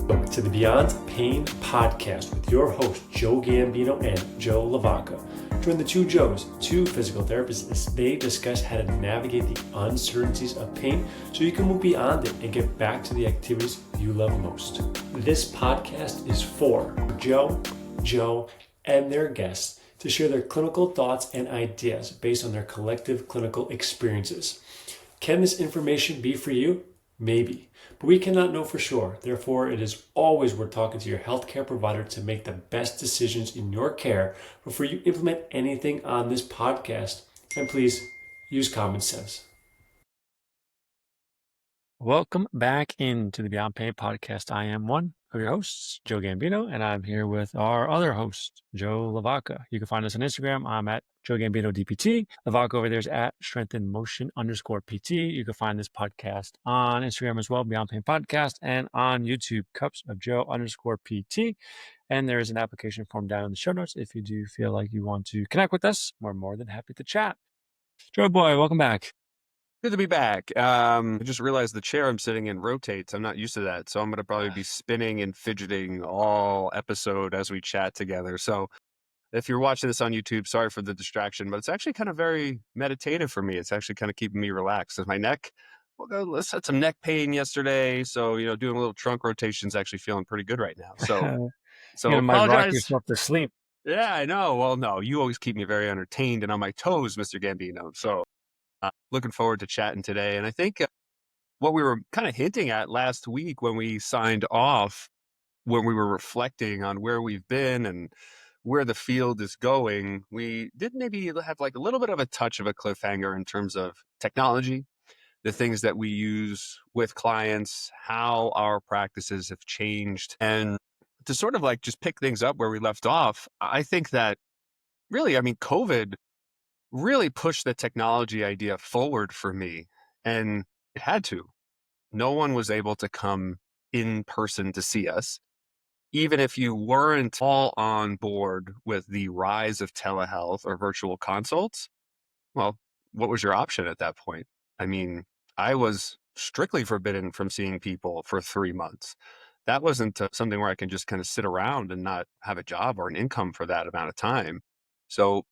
Welcome to the Beyond Pain podcast with your host, Joe Gambino and Joe LaVacca. Join the two Joes, two physical therapists, as they discuss how to navigate the uncertainties of pain so you can move beyond it and get back to the activities you love most. This podcast is for Joe, and their guests to share their clinical thoughts and ideas based on their collective clinical experiences. Can this information be for you? Maybe, but we cannot know for sure. Therefore, it is always worth talking to your healthcare provider to make the best decisions in your care before you implement anything on this podcast. And please use common sense. Welcome back into the Beyond Pain podcast. I am one of your hosts, Joe Gambino, and I'm here with our other host, Joe LaVacca. You can find us on Instagram. I'm at Joe Gambino DPT. LaVacca over there is at strengthenmotion_PT. You can find this podcast on Instagram as well, Beyond Pain Podcast, and on YouTube, Cups of Joe_PT. And there is an application form down in the show notes if you do feel like you want to connect with us. We're more than happy to chat. Joe boy, welcome back. Good to be back. I just realized the chair I'm sitting in rotates. I'm not used to that. So I'm going to probably be spinning and fidgeting all episode as we chat together. So if you're watching this on YouTube, sorry for the distraction, but it's actually kind of very meditative for me. It's actually kind of keeping me relaxed. As my neck, let's had some neck pain yesterday. So, doing a little trunk rotation is actually feeling pretty good right now. So You might rock apologize. yourself to sleep. Yeah, I know. Well, no, you always keep me very entertained and on my toes, Mr. Gambino. So looking forward to chatting today. And I think what we were kind of hinting at last week when we signed off, when we were reflecting on where we've been and where the field is going, we did maybe have like a little bit of a touch of a cliffhanger in terms of technology, the things that we use with clients, how our practices have changed. And to sort of like just pick things up where we left off, I think that really, COVID really pushed the technology idea forward for me. And it had to. No one was able to come in person to see us. Even if you weren't all on board with the rise of telehealth or virtual consults, well, what was your option at that point? I was strictly forbidden from seeing people for 3 months. That wasn't something where I can just kind of sit around and not have a job or an income for that amount of time. So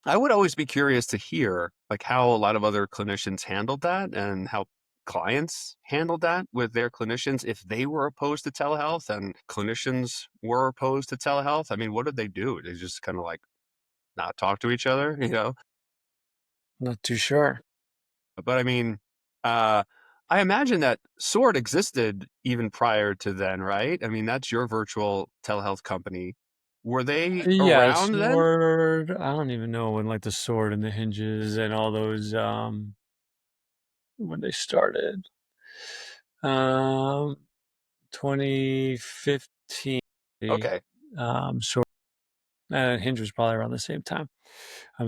I would always be curious to hear like how a lot of other clinicians handled that and how clients handled that with their clinicians if they were opposed to telehealth and clinicians were opposed to telehealth. What did they do? They just kind of like not talk to each other, Not too sure. But I imagine that SWORD existed even prior to then, right? That's your virtual telehealth company. Were they Yeah, around then? sword. I don't even know when like the sword and the hinges and all those when they started. 2015. Okay. Sword hinge was probably around the same time.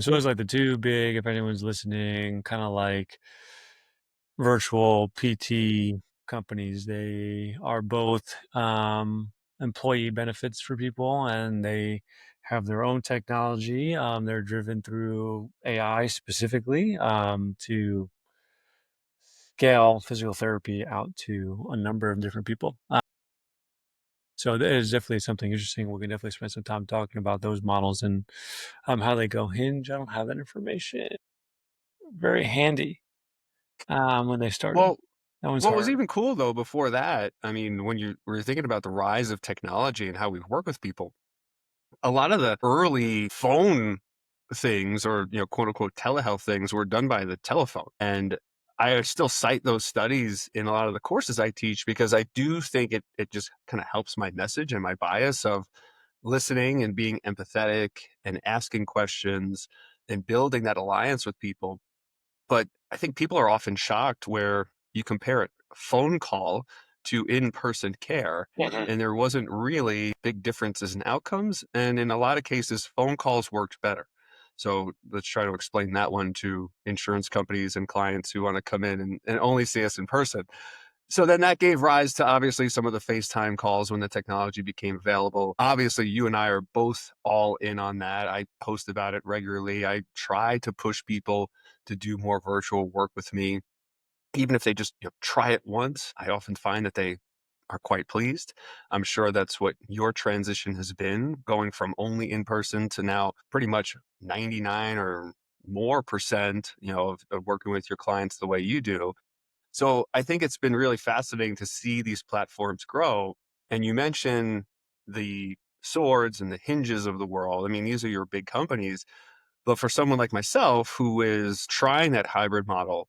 So it was like the two big, if anyone's listening, kind of like virtual PT companies. They are both employee benefits for people, and they have their own technology. They're driven through AI specifically to scale physical therapy out to a number of different people. So that is definitely something interesting. We can definitely spend some time talking about those models and how they go. Hinge, I don't have that information very handy when they started. Well, That one's what was hard. even cool though before that, when you were thinking about the rise of technology and how we work with people, a lot of the early phone things or, quote unquote telehealth things were done by the telephone. And I still cite those studies in a lot of the courses I teach because I do think it just kind of helps my message and my bias of listening and being empathetic and asking questions and building that alliance with people. But I think people are often shocked where you compare a phone call to in-person care, and there wasn't really big differences in outcomes. And in a lot of cases, phone calls worked better. So let's try to explain that one to insurance companies and clients who want to come in and only see us in person. So then that gave rise to obviously some of the FaceTime calls when the technology became available. Obviously, you and I are both all in on that. I post about it regularly. I try to push people to do more virtual work with me. Even if they just try it once, I often find that they are quite pleased. I'm sure that's what your transition has been, going from only in person to now pretty much 99 or more percent, of working with your clients the way you do. So I think it's been really fascinating to see these platforms grow. And you mentioned the Swords and the Hinges of the world. I mean, these are your big companies. But for someone like myself who is trying that hybrid model,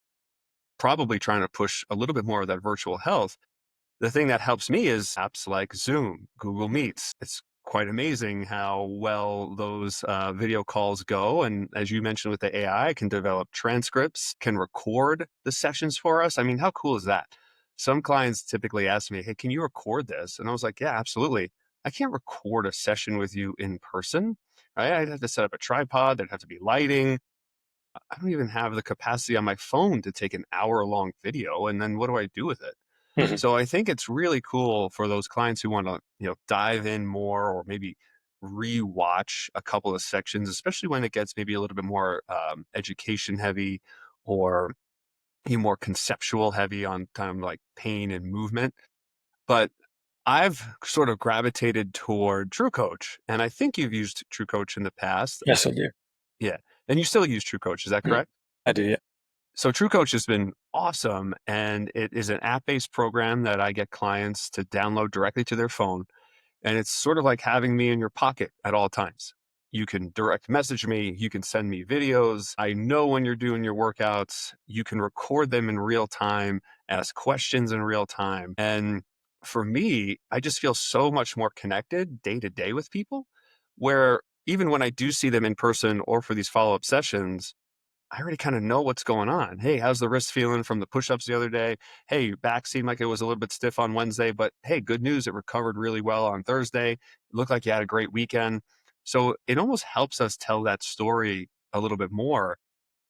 probably trying to push a little bit more of that virtual health, the thing that helps me is apps like Zoom, Google Meets. It's quite amazing how well those video calls go. And as you mentioned with the AI, can develop transcripts, can record the sessions for us. I mean, how cool is that? Some clients typically ask me, hey, can you record this? And I was like, yeah, absolutely. I can't record a session with you in person. Right? I'd have to set up a tripod. There'd have to be lighting. I don't even have the capacity on my phone to take an hour-long video. And then what do I do with it? Mhm. So I think it's really cool for those clients who want to, dive in more or maybe rewatch a couple of sections, especially when it gets maybe a little bit more education heavy or more conceptual heavy on kind of like pain and movement. But I've sort of gravitated toward True Coach, and I think you've used True Coach in the past. Yes, I do. Yeah, and you still use True Coach, is that Mhm. correct? I do, yeah. So True Coach has been awesome, and it is an app-based program that I get clients to download directly to their phone, and it's sort of like having me in your pocket at all times. You can direct message me, you can send me videos. I know when you're doing your workouts, you can record them in real time, ask questions in real time. And for me, I just feel so much more connected day to day with people, where even when I do see them in person or for these follow-up sessions, I already kind of know what's going on. Hey, how's the wrist feeling from the push-ups the other day? Hey, your back seemed like it was a little bit stiff on Wednesday, but hey, good news, it recovered really well on Thursday. It looked like you had a great weekend. So it almost helps us tell that story a little bit more.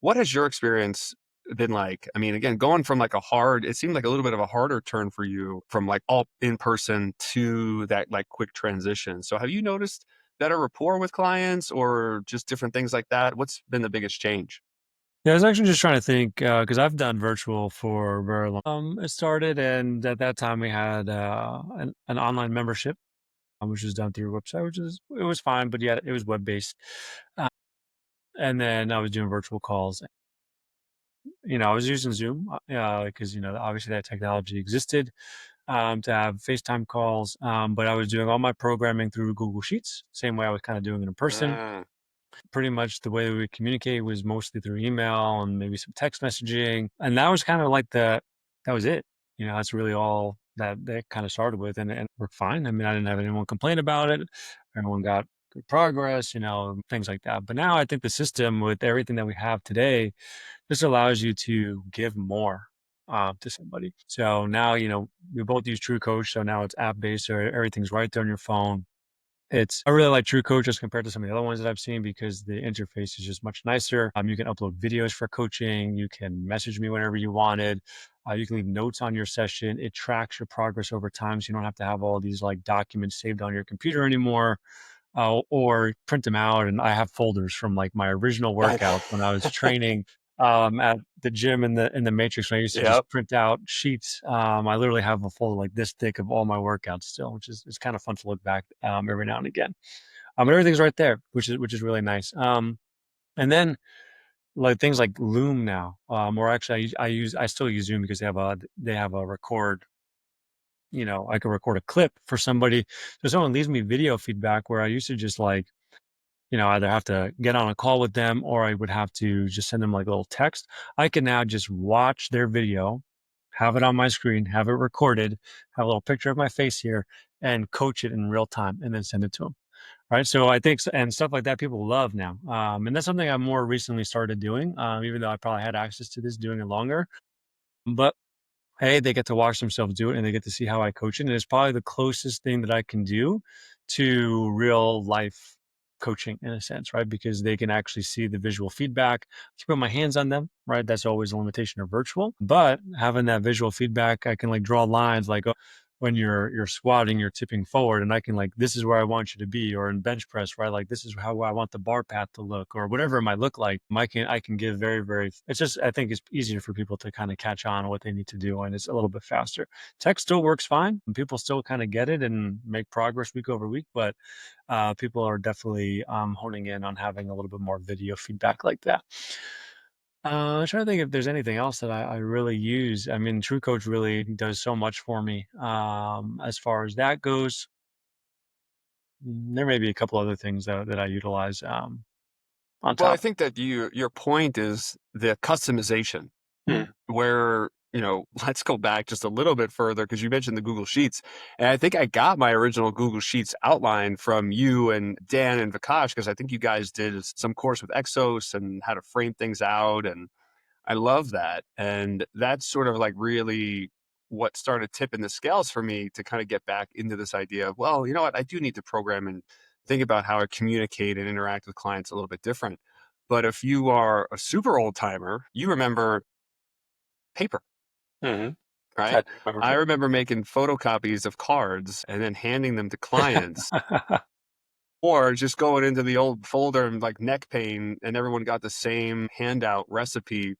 What has your experience been like? I mean, again, going from like it seemed like a little bit of a harder turn for you from like all in person to that like quick transition. So have you noticed better rapport with clients or just different things like that? What's been the biggest change? Yeah, I was actually just trying to think because I've done virtual for a very long. It started, and at that time we had an online membership, which was done through your website, it was fine, but yeah, it was web based. Uh, and then I was doing virtual calls. I was using Zoom because obviously that technology existed to have FaceTime calls. But I was doing all my programming through Google Sheets, same way I was kind of doing it in person. Ah, Pretty much the way we would communicate was mostly through email and maybe some text messaging. And that was kind of like that was it. That's really all that kind of started with and worked fine. I mean, I didn't have anyone complain about it. Everyone got good progress, things like that. But now I think the system with everything that we have today just allows you to give more to somebody. So now, we both use True Coach. So now it's app based, so everything's right there on your phone. I really like True Coach as compared to some of the other ones that I've seen because the interface is just much nicer. You can upload videos for coaching. You can message me whenever you wanted. You can leave notes on your session. It tracks your progress over time, so you don't have to have all these like documents saved on your computer anymore, or print them out. And I have folders from like my original Oh, workouts when I was training at the gym in the Matrix. When I used to yep. just print out sheets. I literally have a folder like this thick of all my workouts still, which is it's kind of fun to look back every now and again. But everything's right there, which is really nice. And then like things like Loom now, or actually I still use Zoom because they have a record. I can record a clip for somebody. So someone leaves me video feedback where I used to just like either have to get on a call with them or I would have to just send them like a little text. I can now just watch their video, have it on my screen, have it recorded, have a little picture of my face here, and coach it in real time and then send it to them. Right. So I think, and stuff like that, people love now. And that's something I more recently started doing, even though I probably had access to this doing it longer. But hey, they get to watch themselves do it and they get to see how I coach it. And it's probably the closest thing that I can do to real life coaching in a sense, right? Because they can actually see the visual feedback. I can put my hands on them, right? That's always a limitation of virtual. But having that visual feedback, I can like draw lines like, oh, when you're squatting, you're tipping forward, and I can like, this is where I want you to be, or in bench press, right? Like this is how I want the bar path to look, or whatever it might look like. I can give very. It's just, I think it's easier for people to kind of catch on what they need to do, and it's a little bit faster. Text still works fine, and people still kind of get it and make progress week over week, but people are definitely honing in on having a little bit more video feedback like that. I'm trying to think if there's anything else that I really use. I mean, True Coach really does so much for me. As far as that goes, there may be a couple other things that I utilize on Well, I top. think that your point is the customization, Mm. where, let's go back just a little bit further because you mentioned the Google Sheets. And I think I got my original Google Sheets outline from you and Dan and Vikash, because I think you guys did some course with Exos and how to frame things out. And I love that. And that's sort of like really what started tipping the scales for me to kind of get back into this idea of, well, you know what, I do need to program and think about how I communicate and interact with clients a little bit different. But if you are a super old timer, you remember paper, Hmm. I right? do remember I paper. remember making photocopies of cards and then handing them to clients, or just going into the old folder and like neck pain, and everyone got the same handout recipe,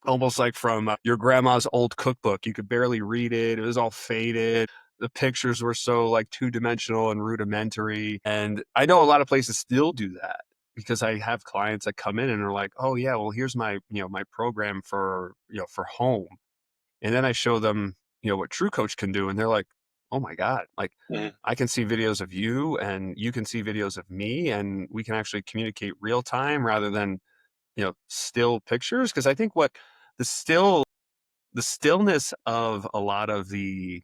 almost like from your grandma's old cookbook. You could barely read it. It was all faded. The pictures were so like two-dimensional and rudimentary. And I know a lot of places still do that, because I have clients that come in and are like, "Oh yeah, well here's my, my program for, for home." And then I show them, what True Coach can do, and they're like, "Oh my God, like Mhm. I can see videos of you and you can see videos of me, and we can actually communicate real time rather than, still pictures." Because I think what the still the stillness of a lot of the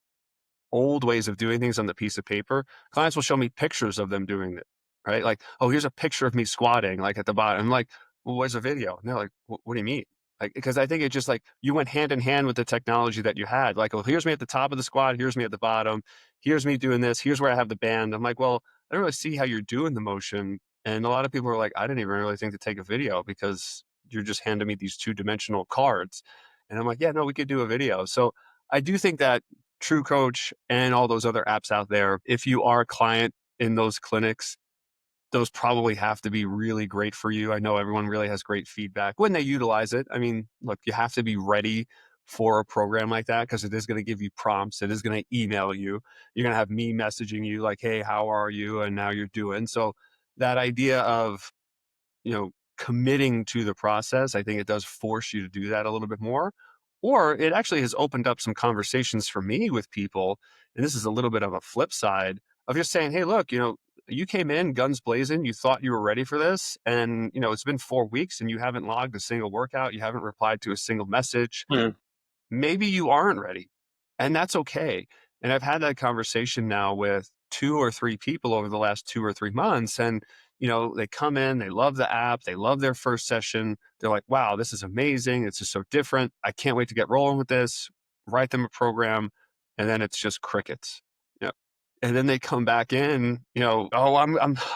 old ways of doing things on the piece of paper, clients will show me pictures of them doing it, right? Like, "Oh, here's a picture of me squatting, like at the bottom." I'm like, "Well, where's the video?" And they're like, What do you mean?" Like, because I think it just like you went hand in hand with the technology that you had. Like, "Oh, here's me at the top of the squat. Here's me at the bottom. Here's me doing this. Here's where I have the band." I'm like, "Well, I don't really see how you're doing the motion." And a lot of people are like, "I didn't even really think to take a video because you're just handing me these two-dimensional cards." And I'm like, "Yeah, no, we could do a video." So I do think that True Coach and all those other apps out there, if you are a client in those clinics, those probably have to be really great for you. I know everyone really has great feedback when they utilize it. I mean, look, you have to be ready for a program like that, because it is going to give you prompts. It is going to email you. You're going to have me messaging you like, "Hey, how are you?" And now you're doing. So that idea of, committing to the process, I think it does force you to do that a little bit more. Or it actually has opened up some conversations for me with people. And this is a little bit of a flip side of just saying, "Hey, look, you came in guns blazing, you thought you were ready for this. And, it's been 4 weeks and you haven't logged a single workout. You haven't replied to a single message. Mhm. Maybe you aren't ready, and that's okay." And I've had that conversation now with 2 or 3 people over the last 2 or 3 months. And, they come in, they love the app, they love their first session. They're like, "Wow, this is amazing. It's just so different. I can't wait to get rolling with this." Write them a program, and then it's just crickets. Yep. And then they come back in, "Oh,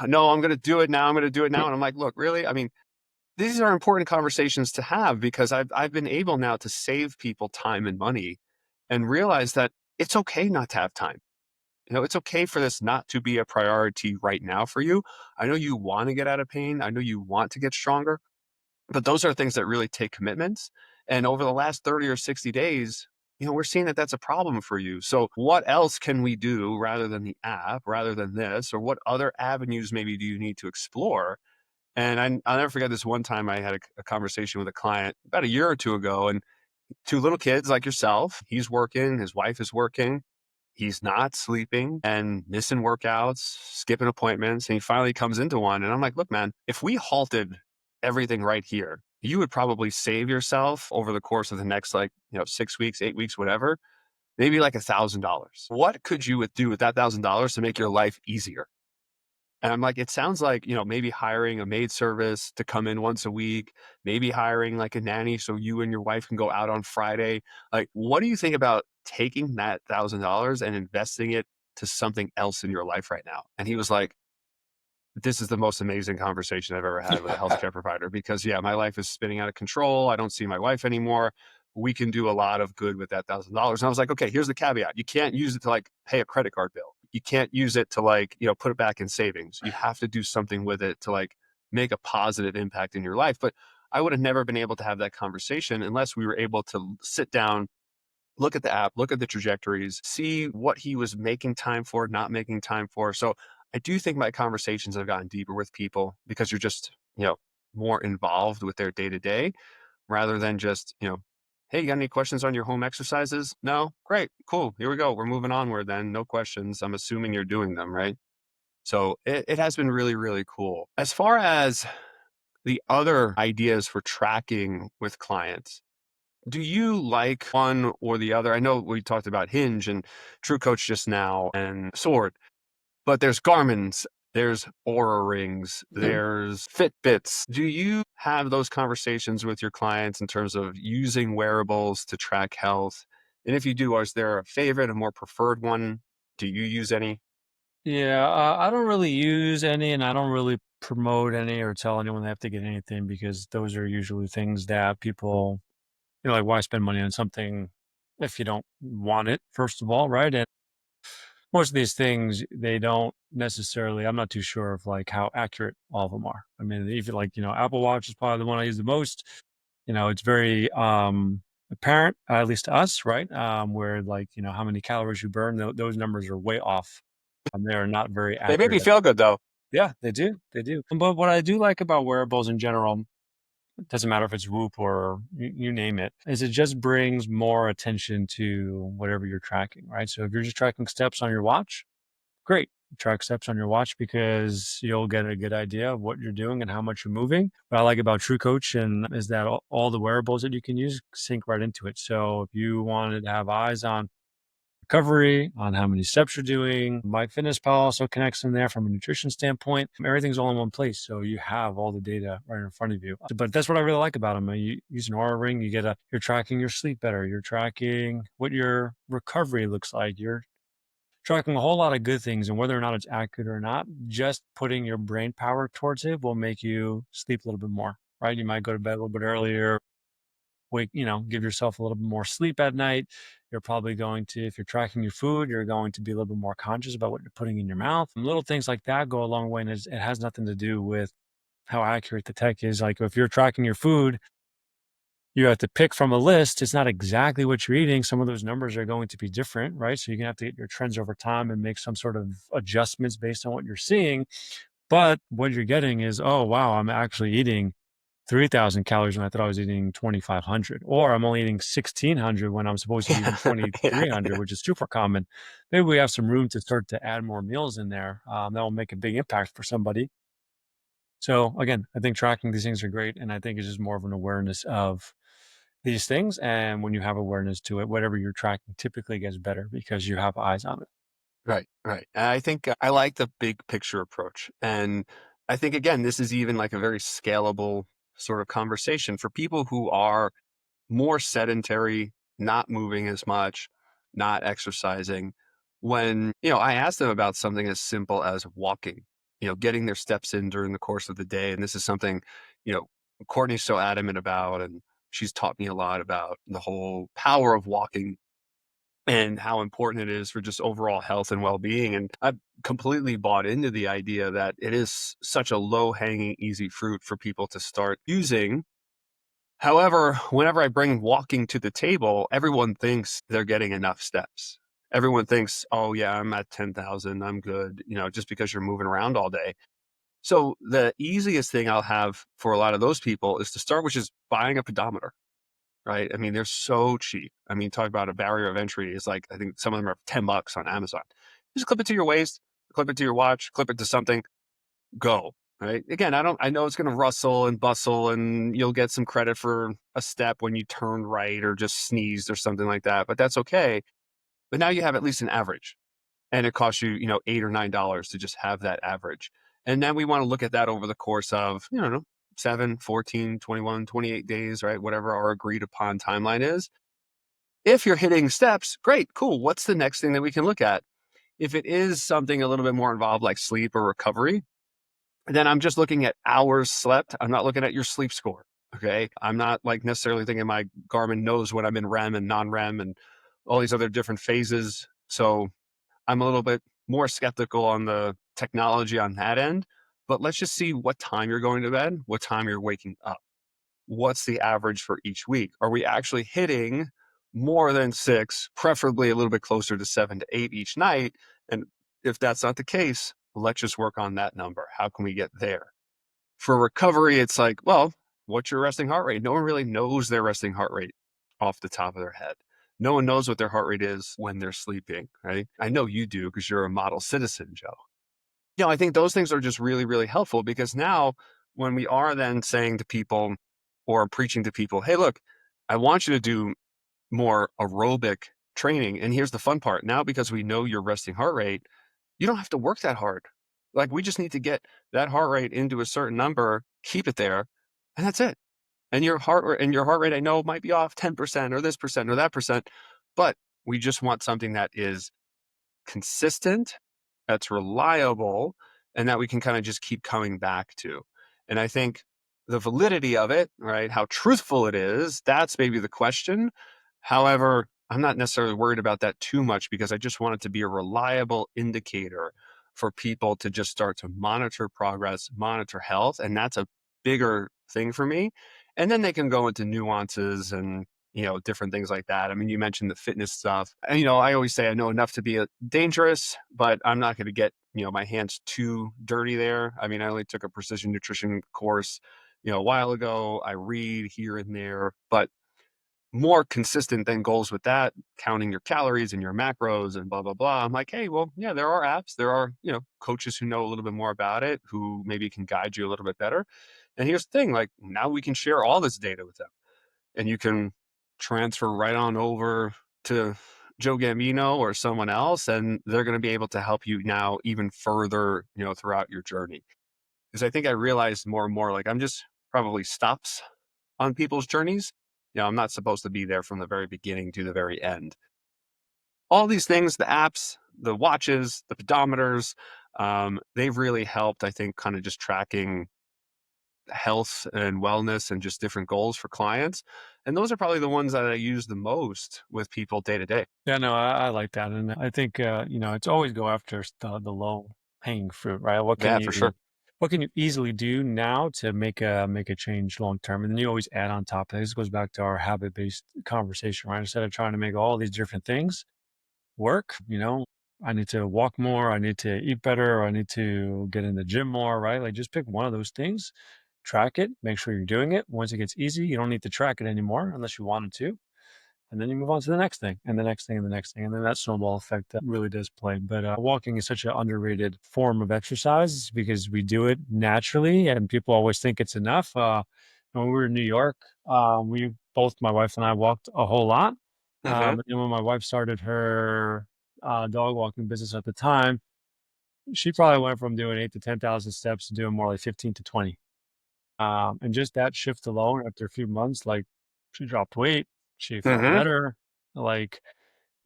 no, I'm going to do it now. I'm going to do it now." And I'm like, "Look, really? I mean, these are important conversations to have, because I've been able now to save people time and money and realize that it's okay not to have time. It's okay for this not to be a priority right now for you. I know you want to get out of pain. I know you want to get stronger, but those are things that really take commitments. And over the last 30 or 60 days, we're seeing that that's a problem for you. So what else can we do rather than the app, rather than this, or what other avenues maybe do you need to explore? And I'll never forget this one time I had a conversation with a client about a year or two ago, and 2 little kids like yourself. He's working, his wife is working. He's not sleeping and missing workouts, skipping appointments. And he finally comes into one. And I'm like, "Look, man, if we halted everything right here, you would probably save yourself over the course of the next, like, 6 weeks, 8 weeks, whatever, maybe like $1,000. What could you do with that $1,000 to make your life easier?" And I'm like, "It sounds like, maybe hiring a maid service to come in once a week, maybe hiring like a nanny so you and your wife can go out on Friday. Like, what do you think about taking that $1,000 and investing it to something else in your life right now?" And he was like, "This is the most amazing conversation I've ever had with a healthcare provider, because yeah, my life is spinning out of control. I don't see my wife anymore. we can do a lot of good with that $1,000. And I was like, okay, here's the caveat. You can't use it to like pay a credit card bill. You can't use it to like, put it back in savings. You have to do something with it to like make a positive impact in your life. But I would have never been able to have that conversation unless we were able to sit down, look at the app, look at the trajectories, see what he was making time for, not making time for. So I do think my conversations have gotten deeper with people because you're just, more involved with their day to day rather than just, hey, you got any questions on your home exercises? No? Great. Cool. Here we go. We're moving onward then. No questions. I'm assuming you're doing them, right? So it has been really, really cool. As far as the other ideas for tracking with clients, do you like one or the other? I know we talked about Hinge and True Coach just now and Sword, but there's Garmin's, there's Aura Rings, there's Fitbits. Do you have those conversations with your clients in terms of using wearables to track health? And if you do, is there a favorite, a more preferred one? Do you use any? Yeah, I don't really use any, and I don't really promote any or tell anyone they have to get anything because those are usually things that people, like, why spend money on something if you don't want it, first of all, right? And most of these things, they don't necessarily, I'm not too sure of like how accurate all of them are. I mean, even like, Apple Watch is probably the one I use the most. It's very apparent, at least to us, right? Where like, how many calories you burn, those numbers are way off. They are not very They make me accurate. feel good though. Yeah, they do. They do. But what I do like about wearables in general, it doesn't matter if it's Whoop or you name it, is it just brings more attention to whatever you're tracking, right? So if you're just tracking steps on your watch, great. Track steps on your watch because you'll get a good idea of what you're doing and how much you're moving. What I like about True Coach and is that all the wearables that you can use sync right into it. So if you wanted to have eyes on recovery, on how many steps you're doing, MyFitnessPal also connects in there from a nutrition standpoint. Everything's all in one place. So you have all the data right in front of you. But that's what I really like about them. You use an Aura Ring, you're tracking your sleep better. You're tracking what your recovery looks like. You're tracking a whole lot of good things, and whether or not it's accurate or not, just putting your brain power towards it will make you sleep a little bit more, right? You might go to bed a little bit earlier, give yourself a little bit more sleep at night. You're probably going to, if you're tracking your food, you're going to be a little bit more conscious about what you're putting in your mouth. And little things like that go a long way, and it has nothing to do with how accurate the tech is. Like if you're tracking your food, you have to pick from a list. It's not exactly what you're eating. Some of those numbers are going to be different, right? So you're gonna have to get your trends over time and make some sort of adjustments based on what you're seeing. But what you're getting is, oh wow, I'm actually eating 3,000 calories when I thought I was eating 2,500, or I'm only eating 1,600 when I'm supposed to be eating Yeah. 2,300, which is super common. Maybe we have some room to start to add more meals in there. That will make a big impact for somebody. So again, I think tracking these things are great, and I think it's just more of an awareness of these things. And when you have awareness to it, whatever you're tracking typically gets better because you have eyes on it. Right, right. And I think I like the big picture approach. And I think, again, this is even like a very scalable sort of conversation for people who are more sedentary, not moving as much, not exercising. When, I asked them about something as simple as walking, getting their steps in during the course of the day. And this is something, you know, Courtney's so adamant about, and she's taught me a lot about the whole power of walking and how important it is for just overall health and well-being. And I've completely bought into the idea that it is such a low-hanging, easy fruit for people to start using. However, whenever I bring walking to the table, everyone thinks they're getting enough steps. Everyone thinks, oh yeah, I'm at 10,000, I'm good, just because you're moving around all day. So the easiest thing I'll have for a lot of those people is to start with just buying a pedometer. Right? I mean, they're so cheap. I mean, talk about a barrier of entry is like, I think some of them are $10 on Amazon. Just clip it to your waist, clip it to your watch, clip it to something, go. Right? Again, I know it's going to rustle and bustle and you'll get some credit for a step when you turn right or just sneezed or something like that, but that's okay. But now you have at least an average and it costs you, $8 or $9 to just have that average. And then we want to look at that over the course of, 7, 14, 21, 28 days, right? Whatever our agreed upon timeline is. If you're hitting steps, great, cool. What's the next thing that we can look at? If it is something a little bit more involved like sleep or recovery, then I'm just looking at hours slept. I'm not looking at your sleep score. Okay. I'm not like necessarily thinking my Garmin knows when I'm in REM and non-REM and all these other different phases. So I'm a little bit more skeptical on the technology on that end. But let's just see what time you're going to bed, what time you're waking up. What's the average for each week? Are we actually hitting more than 6, preferably a little bit closer to 7 to 8 each night? And if that's not the case, let's just work on that number. How can we get there? For recovery, it's like, well, what's your resting heart rate? No one really knows their resting heart rate off the top of their head. No one knows what their heart rate is when they're sleeping, right? I know you do because you're a model citizen, Joe. I think those things are just really, really helpful because now when we are then saying to people or preaching to people, hey, look, I want you to do more aerobic training. And here's the fun part. Now, because we know your resting heart rate, you don't have to work that hard. Like we just need to get that heart rate into a certain number, keep it there, and that's it. And your heart rate, I know might be off 10% or this percent or that percent, but we just want something that is consistent, that's reliable, and that we can kind of just keep coming back to. And I think the validity of it, right, how truthful it is, that's maybe the question. However, I'm not necessarily worried about that too much because I just want it to be a reliable indicator for people to just start to monitor progress, monitor health. And that's a bigger thing for me. And then they can go into nuances and different things like that. I mean, you mentioned the fitness stuff. And, I always say I know enough to be dangerous, but I'm not going to get, my hands too dirty there. I mean, I only took a precision nutrition course, a while ago. I read here and there, but more consistent than goals with that, counting your calories and your macros and blah, blah, blah. I'm like, hey, well, yeah, there are apps. There are, coaches who know a little bit more about it, who maybe can guide you a little bit better. And here's the thing, like now we can share all this data with them and you can transfer right on over to Joe Gambino or someone else, and they're going to be able to help you now even further, throughout your journey. Because I think I realized more and more, like I'm just probably stops on people's journeys. I'm not supposed to be there from the very beginning to the very end. All these things, the apps, the watches, the pedometers, they've really helped, I think, kind of just tracking health and wellness and just different goals for clients. And those are probably the ones that I use the most with people day to day. Yeah, no, I like that, and I think it's always go after the low hanging fruit, right? Yeah, for sure. What can you easily do now to make a change long term? And then you always add on top of it. This goes back to our habit based conversation, right? Instead of trying to make all these different things work, I need to walk more, I need to eat better, or I need to get in the gym more, right? Like just pick one of those things, track it, make sure you're doing it. Once it gets easy, you don't need to track it anymore unless you wanted to. And then you move on to the next thing and the next thing and the next thing. And then that snowball effect that really does play. But walking is such an underrated form of exercise because we do it naturally and people always think it's enough. When we were in New York, my wife and I walked a whole lot. Hmm. And when my wife started her dog walking business at the time, she probably went from doing 8 to 10,000 steps to doing more like 15 to 20. And just that shift alone after a few months, like she dropped weight, she felt Hmm. better, like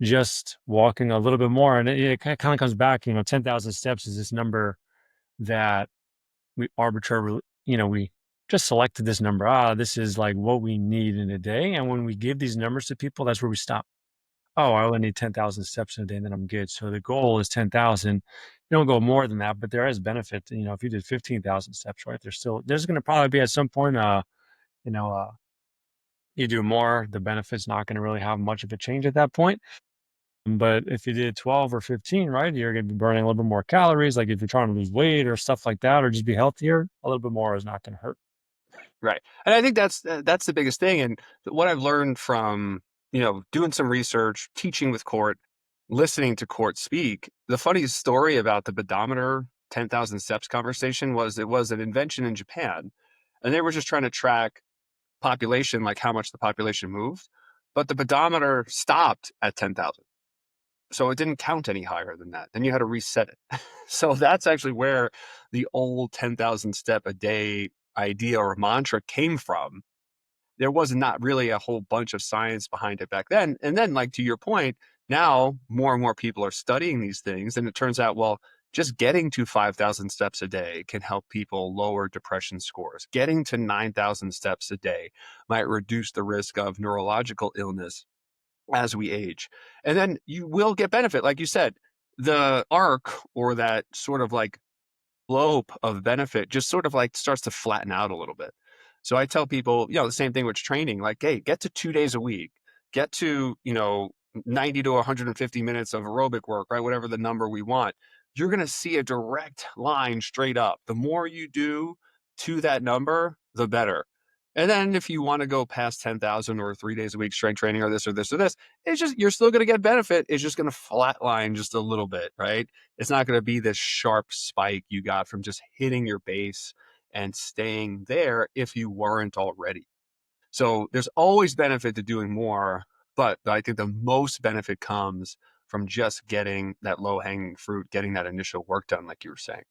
just walking a little bit more. And it kind of comes back, 10,000 steps is this number that we arbitrarily, we just selected this number. This is like what we need in a day. And when we give these numbers to people, that's where we stop. Oh, I only need 10,000 steps in a day and then I'm good. So the goal is 10,000. You don't go more than that, but there is benefit. If you did 15,000 steps, right, there's going to probably be at some point, you know, uh, you do more, the benefit's not going to really have much of a change at that point. But if you did 12 or 15, right, you're going to be burning a little bit more calories. Like if you're trying to lose weight or stuff like that, or just be healthier, a little bit more is not going to hurt. Right. And I think that's the biggest thing. And what I've learned from, doing some research, teaching with Court, listening to Court speak, the funniest story about the pedometer 10,000 steps conversation was it was an invention in Japan. And they were just trying to track population, like how much the population moved. But the pedometer stopped at 10,000. So it didn't count any higher than that. Then you had to reset it. So that's actually where the old 10,000 step a day idea or mantra came from. There was not really a whole bunch of science behind it back then. And then, like to your point, now more and more people are studying these things. And it turns out, well, just getting to 5,000 steps a day can help people lower depression scores. Getting to 9,000 steps a day might reduce the risk of neurological illness as we age. And then you will get benefit. Like you said, the arc, or that sort of like slope of benefit, just sort of like starts to flatten out a little bit. So I tell people, the same thing with training, like, hey, get to 2 days a week, get to, 90 to 150 minutes of aerobic work, right? Whatever the number we want. You're going to see a direct line straight up. The more you do to that number, the better. And then if you want to go past 10,000 or 3 days a week strength training or this or this or this, it's just, you're still going to get benefit. It's just going to flatline just a little bit, right? It's not going to be this sharp spike you got from just hitting your base and staying there if you weren't already. So there's always benefit to doing more, but I think the most benefit comes from just getting that low hanging fruit, getting that initial work done, like you were saying.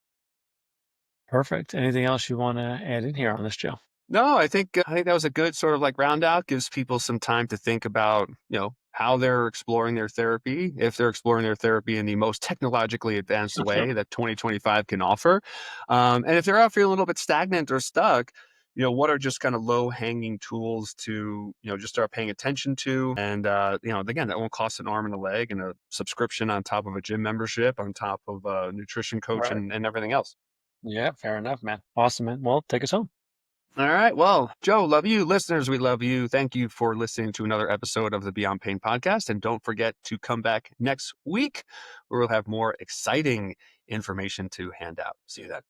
Perfect. Anything else you want to add in here on this, Joe? No, I think that was a good sort of like round out. Gives people some time to think about, how they're exploring their therapy, if they're exploring their therapy in the most technologically advanced way that 2025 can offer. And if they're out feeling a little bit stagnant or stuck, what are just kind of low hanging tools to, just start paying attention to. And, again, that won't cost an arm and a leg and a subscription on top of a gym membership, on top of a nutrition coach Right. and everything else. Yeah, fair enough, man. Awesome, man. Well, take us home. All right. Well, Joe, love you. Listeners, we love you. Thank you for listening to another episode of the Beyond Pain podcast. And don't forget to come back next week where we'll have more exciting information to hand out. See you then.